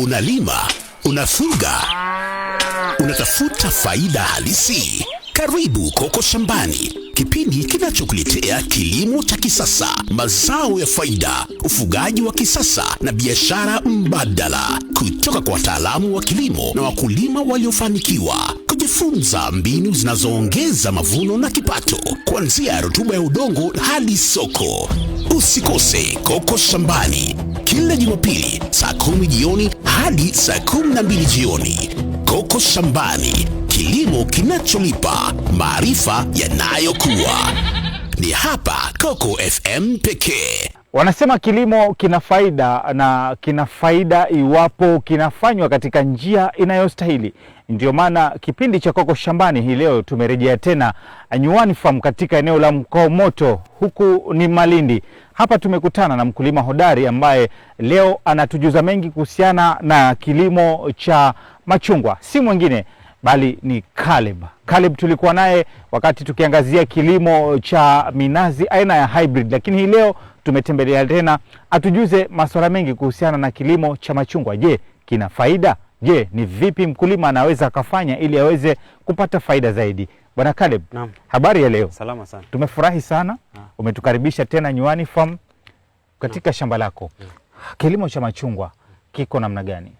Unalima, unafuga, unatafuta faida halisi. Karibu Koko Shambani, kipindi kinachokuletea kilimo cha kisasa, mazao ya faida, ufugaji wa kisasa na biashara mbadala, kutoka kwa wataalamu wa kilimo na wakulima waliofanikiwa. Kujifunza mbinu zinazoongeza mavuno na kipato, kuanzia rutuba ya udongo hadi soko. Usikose Koko Shambani, kila Jumapili saa 10 jioni hadi saa 12 jioni. Koko Shambani, kilimo kinacholipa, maarifa yanayokuwa. Ni hapa Coco FM pekee. Wanasema kilimo kina faida, na kina faida iwapo kinafanywa katika njia inayostahili. Ndio maana kipindi cha Koko Shambani hii leo tumerejea tena Nyuani Farm katika eneo la Mkomoto, huku ni Malindi. Hapa tumekutana na mkulima hodari ambaye leo anatujuza mengi kuhusiana na kilimo cha machungwa. Si mwingine bali ni Caleb. Caleb tulikuwa naye wakati tukiangazia kilimo cha minazi aina ya hybrid, lakini hii leo tumetembelea tena atujuze masuala mengi kuhusiana na kilimo cha machungwa. Je, kina faida? Je, ni vipi mkulima anaweza akafanya ili aweze kupata faida zaidi? Bwana Caleb, naam, habari ya leo? Salama sana. Tumefurahi sana. Umetukaribisha tena Nyuani Farm katika shamba lako. Kilimo cha machungwa kiko namna gani?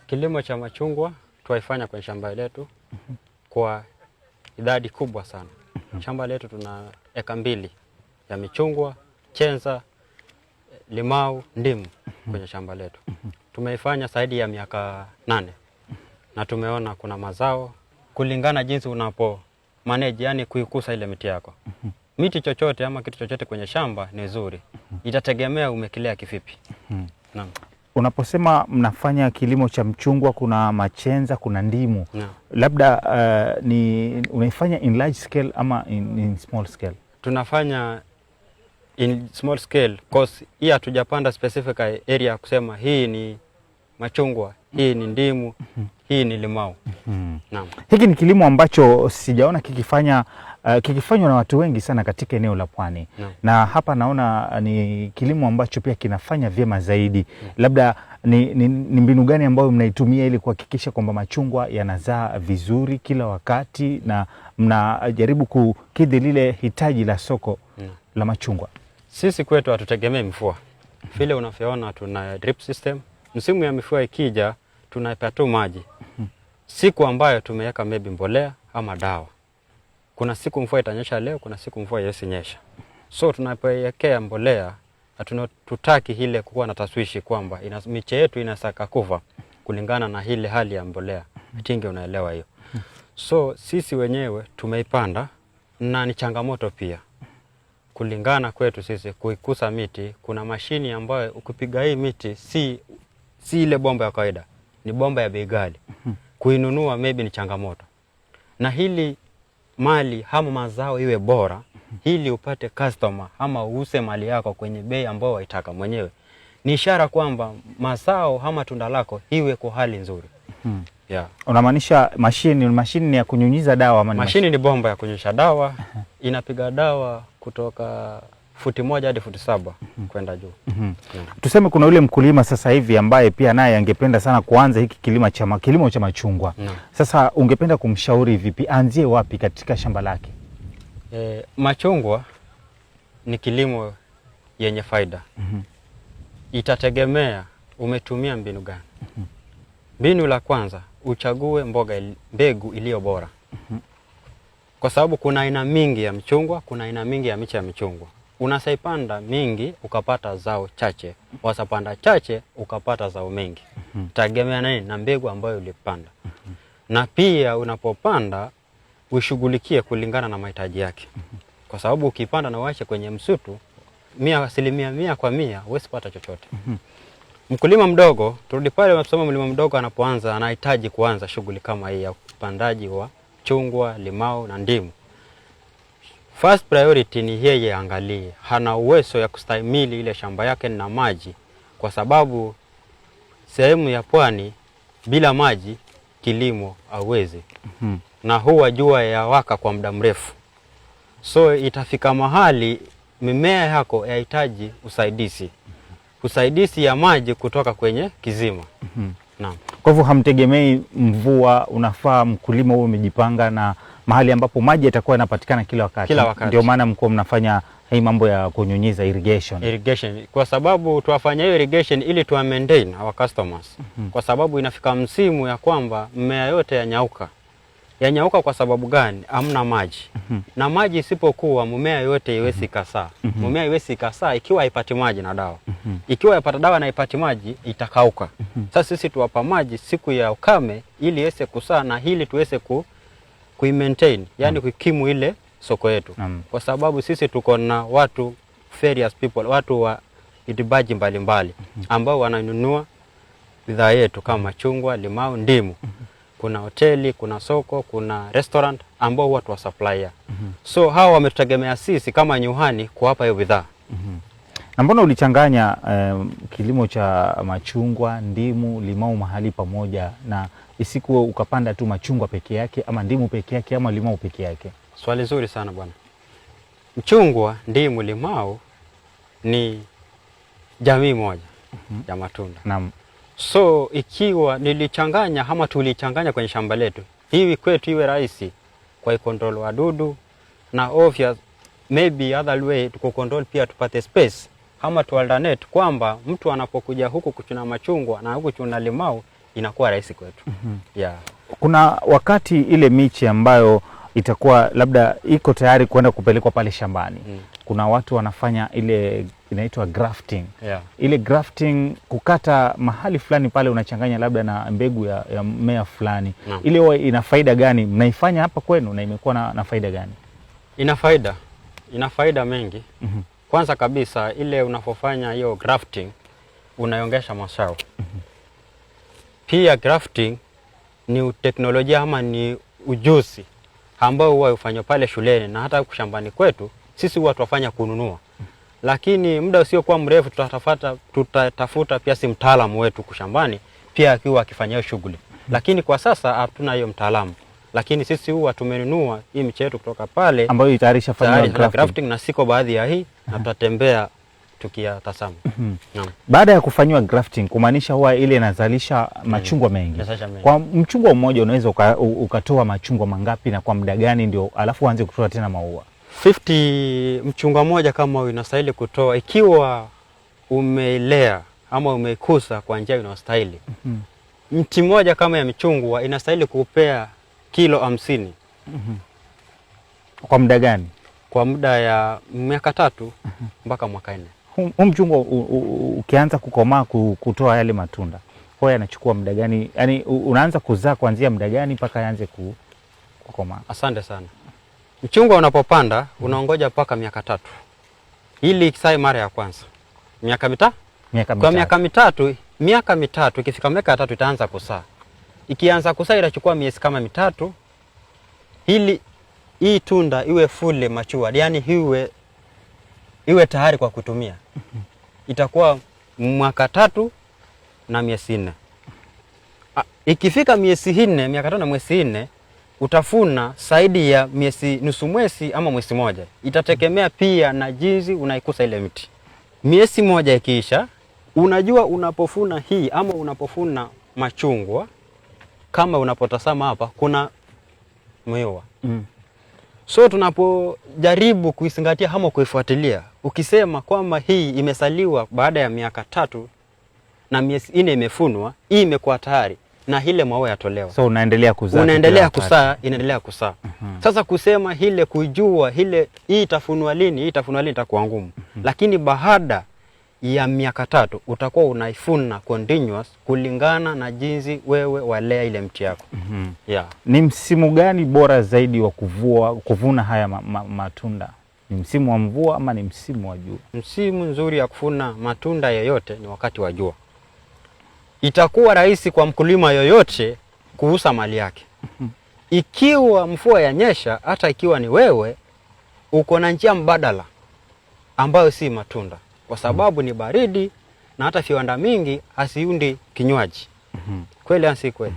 Kilimo cha machungwa tuwaifanya kwenye shamba letu kwa idadi kubwa sana. Shamba letu tuna eka 2 ya michungwa, chenza, limau, ndimu kwenye shamba letu. Tumeifanya zaidi ya miaka 8 na tumeona kuna mazao kulingana jinsi unapo manage, yani kuikusa ile miti yako. Miti chochote ama kitu chochote kwenye shamba ni nzuri, itategemea umekilea kivipi. Naam. Unaposema mnafanya kilimo cha mchungwa, kuna machenza, kuna ndimu. Labda ni unaifanya in large scale ama in small scale? Tunafanya in small scale cause hii hatujapanda specific area kusema hii ni machungwa, hii ni ndimu, hii ni limau. Naam. Hiki ni kilimo ambacho sijaona kikifanywa na watu wengi sana katika eneo la Pwani. Na hapa naona ni kilimo ambacho pia kinafanya vyema zaidi. Labda ni mbinu gani ambayo mnaitumia ili kuhakikisha kwamba machungwa yanazaa vizuri kila wakati na mnajaribu kukidhi lile hitaji la soko la machungwa? Sisi kwetu hatutegemei mvua. Vile unavyoona tuna drip system. Msimu ya mvua ikija tunaipa tu maji. Siku ambayo tumeweka maybe mbolea ama dawa. Kuna siku mvua itanyesha leo, kuna siku mvua yesinyesha. So tunapoiwekea mbolea, tutaki ile kuwa na taswishi kwamba miche yetu inasaka kufa kulingana na ile hali ya mbolea. Tinge unaelewa hiyo. So sisi wenyewe tumeipanda na ni changamoto pia. Kulingana kwetu sisi kuikusa miti, kuna mashini ambayo ukipiga hii miti si ile bomba ya kawaida, ni bomba ya bei ghali. Kuinunua maybe ni changamoto. Na hili mali ama mazao iwe bora, hili upate customer ama uuse mali yako kwenye bei ambayo waitaka mwenyewe, ni ishara kwamba mazao ama tunda lako iwe kwa hali nzuri. Unamaanisha mashini ya kunyunyiza dawa ama mashini ni bomba ya kunyunyisha dawa. Inapiga dawa kutoka futi 1 hadi futi 7 kwenda juu. Tuseme kuna yule mkulima sasa hivi ambaye pia naye angependa sana kuanza hiki kilimo cha machungwa. Sasa ungependa kumshauri vipi? Anzie wapi katika shamba lake? Machungwa ni kilimo yenye faida. Itategemea umetumia mbinu gani. Mbinu la kwanza, uchague mbegu iliyo bora. Kwa sababu kuna aina mingi ya mchungwa, kuna aina mingi ya miche ya mchungwa. Unasaipanda mingi ukapata zao chache, wasapanda chache ukapata zao mengi. Tegemea nini na mbegu ambayo ulipanda. Na pia unapopanda ushughulikie kulingana na mahitaji yake. Kwa sababu ukipanda na uache kwenye msitu 100% kwa 100 huwezi pata chochote. Mkulima mdogo, turudi pale unasema mkulima mdogo anapoanza anahitaji kuanza shughuli kama hii ya upandaji wa chungwa, limau na ndimu. First priority ni yeye angalie hana uwezo ya kustahimili ile shamba yake na maji, kwa sababu sehemu ya Pwani bila maji kilimo hauwezi. Na huwa jua ya waka kwa muda mrefu. So itafika mahali mimea yako yahitaji usaidizi ya maji kutoka kwenye kizima. Naam. Kwa hivyo hamtegemei mvua, unafaa mkulima huo umejipanga na mahali ambapo maji yatakuwa yanapatikana kila wakati. Kila wakati. Ndio maana mko mnafanya hii mambo ya kunyunyiza irrigation. Irrigation. Kwa sababu tuwafanya hiyo irrigation ili tuwa maintain our customers. Kwa sababu inafika msimu ya kwamba mmea yote yanyauka. Yanyauka kwa sababu gani? Hamna maji. Na maji isipokuwa mmea yote iwezi kasaa. Mmea iwezi kasaa ikiwa haipati maji na dawa. Ikiwa yapata dawa na haipati maji itakauka. Sasa sisi tuwapa maji siku ya ukame ili iweze kusaa na hili tuweze maintain, yani kukimu ile soko yetu. Kwa sababu sisi tuko na watu various people, watu wa idibaji mbalimbali ambao wananunua bidhaa yetu kama machungwa, limau, ndimu. Kuna hoteli, kuna soko, kuna restaurant ambao watu wa supplier. So hawa wametutegemea sisi kama nyuhani kuwapa hiyo bidhaa. Na mbona ulichanganya kilimo cha machungwa, ndimu, limau mahali pamoja na isikuwa ukapanda tu machungwa peke yake ama ndimu peke yake ama limau peke yake? Swali zuri sana bwana. Mchungwa, ndimu, limau ni jamii moja ya matunda. Naam. So ikiwa nilichanganya ama tulichanganya kwenye shamba letu, hivi kwetu iwe rahisi kwa control wadudu na obvious maybe other way to control pia tupate space ama tu alternate kwamba mtu anapokuja huku kuchuna machungwa na huku kuchuna limau inakuwa rahisi kwetu. Yeah. Kuna wakati ile miche ambayo itakuwa labda iko tayari kwenda kupelekwa pale shambani. Kuna watu wanafanya ile inaitwa grafting. Yeah. Ile grafting kukata mahali fulani pale unachanganya labda na mbegu ya mmea fulani. No. Ile huwa ina faida gani? Mnaifanya hapa kwenu na imekuwa na faida gani? Ina faida mengi. Kwanza kabisa ile unapofanya hiyo grafting unaongeza mazao. Pia grafting ni teknolojia ama ni ujuzi ambao huwa ufanywa pale shuleni na hata kushambani kwetu sisi huwa tunafanya kununua. Lakini muda usio kuwa mrefu tutatafuta pia si mtaalamu wetu kushambani pia akiwa akifanya hiyo shughuli. Lakini kwa sasa hatuna hiyo mtaalamu. Lakini sisi huwa tumenunua hii miche yetu kutoka pale ambayo itayarisha fanya grafting na siko baadhi ya hii na tutatembea tukiyatazama. Baada ya kufanywa grafting kumaanisha huwa ile inazalisha machungwa mengi. Kwa mchungwa mmoja unaweza ukatoa machungwa mangapi na kwa muda gani ndio alafu uanze kutoa tena maua? 50 mchungwa moja kama unastahili kutoa ikiwa umeilea ama umeikusa kwa njia inayostahili. Mti mmoja kama ya michungwa inastahili kupea kilo 50. Kwa muda gani? Kwa muda ya miaka 3 mpaka mwaka 4. Huu mchungwa ukianza kukomaa kutoa yale matunda, kwa yanachukua muda gani? Yaani unaanza kuzaa kuanzia muda gani mpaka yaanze kukomaa? Asante sana. Mchungwa unapopanda unaongoja mpaka miaka 3. Ili kisae mara ya kwanza. Miaka mitatu? Kwa miaka mitatu ikifika miaka 3 itaanza kusaa. Ikianza kusaa itachukua miezi kama 3 ili hii tunda iwe fully matured, yani iwe tayari kwa kutumia. Itakuwa mwaka 3 na miezi 4. Ikifika miezi 4, miaka 5 na miezi 4 utafuna zaidi ya nusu mwezi ama mwezi moja. Itategemea pia na jinsi unaikusa ile mti. Miezi moja ikiisha, unajua unapofuna hii ama unapofuna machungwa kama unapotazama hapa kuna miwa. So tunapojaribu kuizingatia ama kuifuatilia, ukisema kwamba hii imesaliwa baada ya miaka 3 na miezi 4 imefunwa, hii imekuwa tayari na ile maua yatolewa. So unaendelea kuzaa. Inaendelea kusaa. Sasa kusema ile kujua hii itafunwa lini, itakuwa ngumu. Lakini baada ya miaka 3 utakuwa unaifuna continuous kulingana na jinsi wewe walea ile mti yako. Yeah. Ni msimu gani bora zaidi wa kuvuna haya matunda? Ni msimu wa mvua ama ni msimu wa jua? Msimu nzuri ya kuvuna matunda yoyote ni wakati wa jua. Itakuwa rahisi kwa mkulima yoyote kuuza mali yake. Ikiwa mvua yanyesha, hata ikiwa ni wewe, uko na njia mbadala ambayo si matunda. Kwa sababu ni baridi na hata viwanda mingi hasiundi kinywaji. Kweli ansi kweli.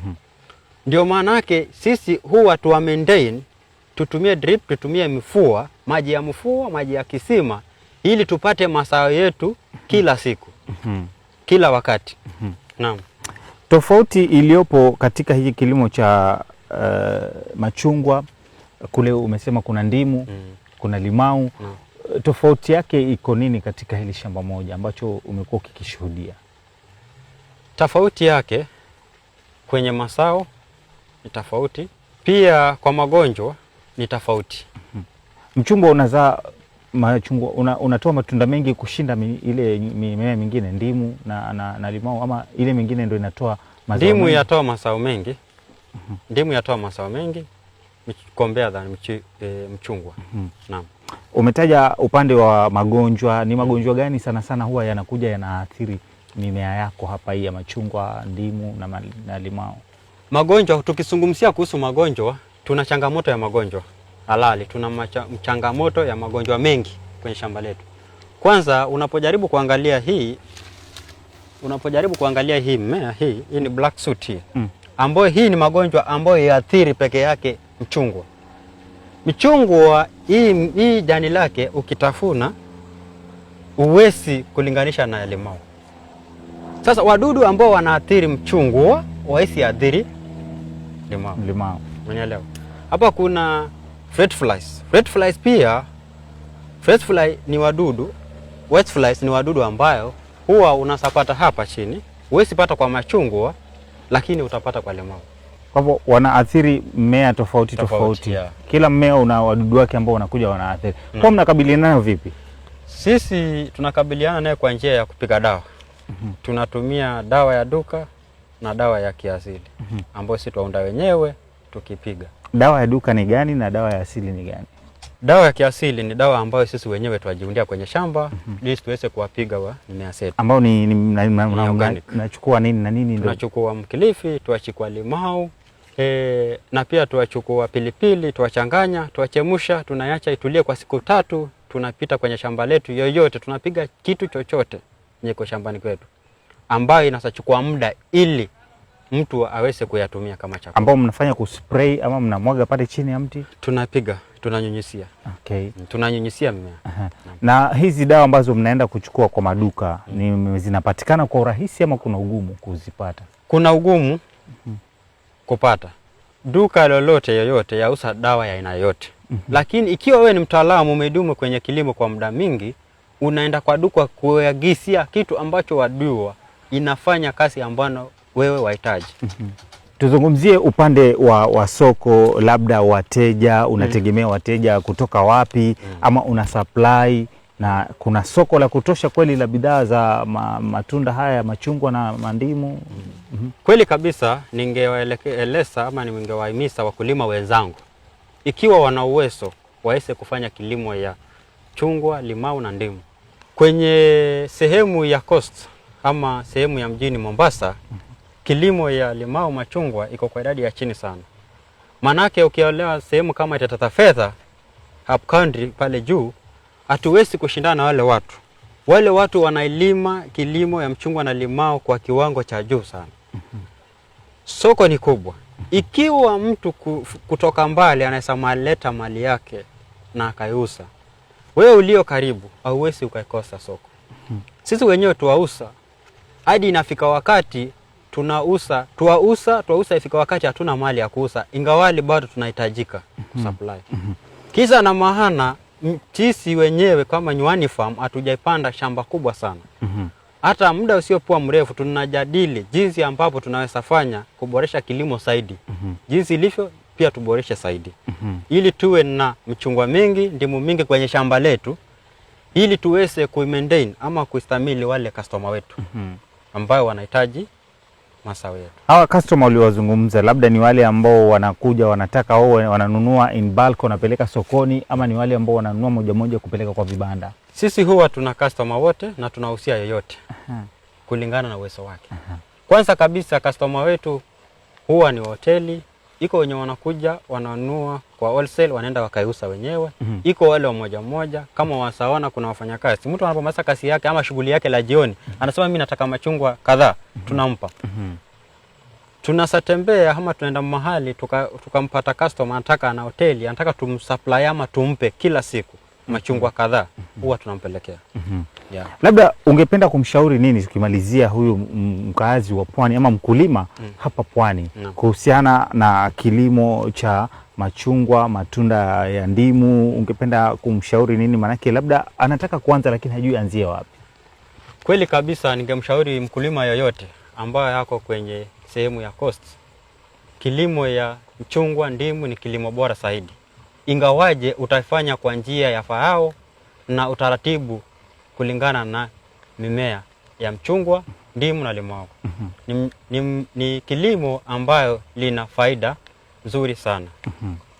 Ndio maana yake sisi huwa tuwa maintain, tutumie drip, tutumie mvua, maji ya mvua, maji ya kisima ili tupate mazao yetu kila siku. Kila wakati. Naam. Tofauti iliyopo katika hiki kilimo cha machungwa, kule umesema kuna ndimu, kuna limau. Tofauti yake iko nini katika hili shamba moja ambacho umekuwa ukikishuhudia? Tofauti yake kwenye masao ni tofauti, pia kwa magonjwa ni tofauti. Mchungwa unazaa machungwa, unatoa matunda mengi kushinda ile mimea mingine, ndimu na limau, ama ile mingine ndio inatoa mazao mengi? Ndimu yatoa mazao mengi. Ndimu yatoa mazao mengi kompea than mchungwa. Naam. Umetaja upande wa magonjwa, ni magonjwa gani sana sana huwa yanakuja yanaathiri mimea yako hapa hii ya machungwa, ndimu na limau? Magonjwa, tukizungumzia kuhusu magonjwa, tuna changamoto ya magonjwa halali, tuna changamoto ya magonjwa mengi kwenye shamba letu. Kwanza unapojaribu kuangalia hii mmea hii ni black soot hii. Ambayo hii ni magonjwa ambayo yaathiri peke yake mchungwa. Mchungwa hii jani lake ukitafuna uwezi kulinganisha na limau. Sasa wadudu ambao wanaathiri mchungwa waisi athiri limau. Unaelewa? Hapa kuna fruit flies. Fruit flies pia, fruit fly ni wadudu, white flies ni wadudu ambayo huwa unasapata hapa chini, huwezi pata kwa machungwa lakini utapata kwa limau. Kwa hivyo wanaathiri mmea tofauti. Yeah. Kila mmea una wadudu wake ambao wanakuja wanaathiri. Kwa mnakabiliana nayo vipi? Sisi tunakabiliana nayo kwa njia ya kupiga dawa. Tunatumia dawa ya duka na dawa ya kiasili ambayo sisi tuaunda wenyewe tukipiga. Dawa ya duka ni gani na dawa ya asili ni gani? Dawa ya kiasili ni dawa ambayo sisi wenyewe tuajiundia kwenye shamba ili tuweze kuwapiga wa mimea yetu. Ambao nachukua nini na nini ndio? Tunachukua mkilifi, tuachukua limau, na pia tuachukua pilipili, tuachanganya, tuachemusha, tunaacha itulie kwa siku 3, tunapita kwenye shamba letu yoyote, tunapiga kitu chochote nyeko shambani kwetu ambayo inasachukua muda ili mtu aweze kuyatumia kama chakula. Ambao mnafanya kuspray ama mnamwaga pale chini ya mti? Tunapiga, tunanyunyisia. Okay. Tunanyunyisia mimea. Na hizi dawa ambazo mnaenda kuchukua kwa maduka ni zinapatikana kwa urahisi ama kuna ugumu kuzipata? Kuna ugumu kupata. Duka lolote yoyote yauza dawa ya aina yote. Lakini ikiwa wewe ni mtaalamu umedumu kwenye kilimo kwa muda mingi, unaenda kwa duka kuagisia kitu ambacho wajua inafanya kazi ambayo wewe wahitaji. Tuzungumzie upande wa soko, labda wateja, unategemea wateja kutoka wapi ama una supply, na kuna soko la kutosha kweli la bidhaa za matunda haya machungwa na mandimu? Kweli kabisa, ningewaeleza ama ningewahimiza wakulima wenzangu, ikiwa wana uwezo waweze kufanya kilimo ya chungwa, limau na ndimu. Kwenye sehemu ya coast ama sehemu ya mjini Mombasa, kilimo ya limau machungwa iko kwa idadi ya chini sana. Manake ukiolewa sehemu kama Taita Taveta, up country pale juu, hatuwezi kushindana na wale watu. Wale watu wanailima kilimo ya mchungwa na limau kwa kiwango cha juu sana. Soko ni kubwa. Ikiwa mtu kutoka mbali anaweza maleta mali yake na akaiuza, wewe ulio karibu hauwezi ukaikosa soko. Sisi wenyewe tuwauza hadi inafika wakati tunauza, tuwauza ifika wakati hatuna mali ya kuuza, ingawali bado tunahitajika supply. Kisa na maana sisi wenyewe kama Nyuani Farm hatujaipanda shamba kubwa sana. Hata muda usiokuwa mrefu tunajadili jinsi ambapo tunaweza fanya kuboresha kilimo zaidi. Jinsi ilivyo pia tuboreshe zaidi. Ili tuwe na mchungwa mingi, ndimu mingi kwenye shamba letu, ili tuweze kuimaintain ama kuistamili wale customer wetu ambao wanahitaji mazao yetu. Hawa customer uliowazungumza labda ni wale ambao wanakuja wanataka wao wananunua in bulk wanapeleka sokoni, ama ni wale ambao wananunua moja moja kupeleka kwa vibanda? Sisi huwa tuna customer wote na tunahusia yoyote kulingana na uwezo wake. Kwanza kabisa customer wetu huwa ni hoteli, iko wenye wanakuja wananunua kwa wholesale wanaenda wakaiuza wenyewe. Iko wale wa moja moja kama wasawana, kuna wafanyakazi. Mtu anapomaliza kazi yake ama shughuli yake la jioni, anasema mimi nataka machungwa kadhaa, tunampa. Tunasatembea ama tunaenda mahali tukampata customer anataka na hoteli, anataka tumsupply ama tumpe kila siku. machungwa kadhaa huwa tunampelekea. Yeah. Labda ungependa kumshauri nini tukimalizia huyu mkaazi wa Pwani ama mkulima hapa Pwani kuhusiana na kilimo cha machungwa, matunda ya ndimu? Ungependa kumshauri nini? Manake labda anataka kuanza lakini hajui anzie wapi. Kweli kabisa, ningemshauri mkulima yoyote ambaye yako kwenye sehemu ya coast, kilimo ya mchungwa, ndimu ni kilimo bora zaidi. Ingawaje utafanya kwa njia ya faao na utaratibu kulingana na mimea ya mchungwa, ndimu na limau. Ni kilimo ambayo lina faida nzuri sana.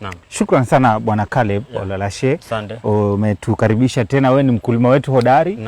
Naam. Shukran sana Bwana Caleb Olalashe. Asante. Umetukaribisha tena, wewe ni mkulima wetu hodari.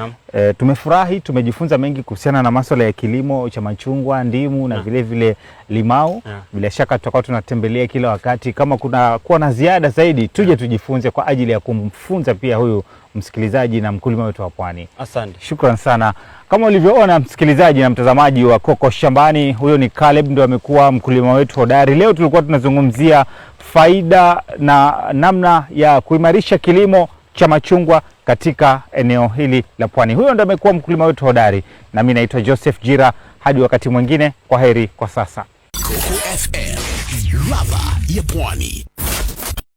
Tumefurahi, tumejifunza mengi kuhusiana na masuala ya kilimo cha machungwa, ndimu na vile vile limau. Bila shaka tutakuwa tunatembelea kila wakati. Kama kuna kuwa na ziada zaidi, tuje tujifunze kwa ajili ya kumfunza pia huyu msikilizaji na mkulima wetu wa Pwani. Asante. Shukran sana. Kama ulivyoona msikilizaji na mtazamaji wa Coco Shambani, huyo ni Caleb, ndio amekuwa mkulima wetu hodari. Leo tulikuwa tunazungumzia faida na namna ya kuimarisha kilimo cha machungwa katika eneo hili la Pwani. Huyo ndio amekuwa mkulima wetu hodari. Na mimi naitwa Joseph Jira. Hadi wakati mwingine, kwaheri kwa sasa. Coco FM, ladha ya Pwani.